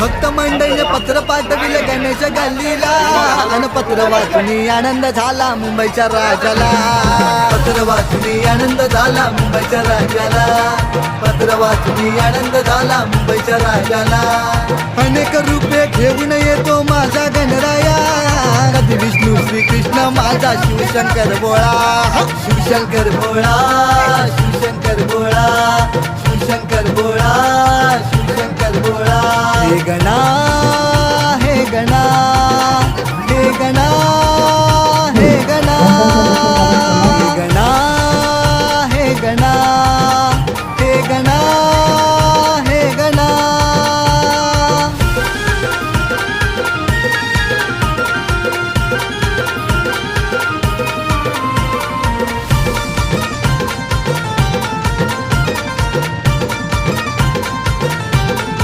भक्त मंडळीने पत्र पाठविले गणेश गल्लीला आणि पत्र वाचून आनंद झाला मुंबईच्या राजाला. पत्र वाचून आनंद झाला मुंबईच्या राजाला. पत्र वाचून आनंद झाला मुंबईच्या राजाला. अनेक रूपे घेऊन येतो माझा गणराया. कधी विष्णू श्रीकृष्ण माझा शिवशंकर भोळा. शिवशंकर भोळा, शिवशंकर भोळा, शिवशंकर भोळा.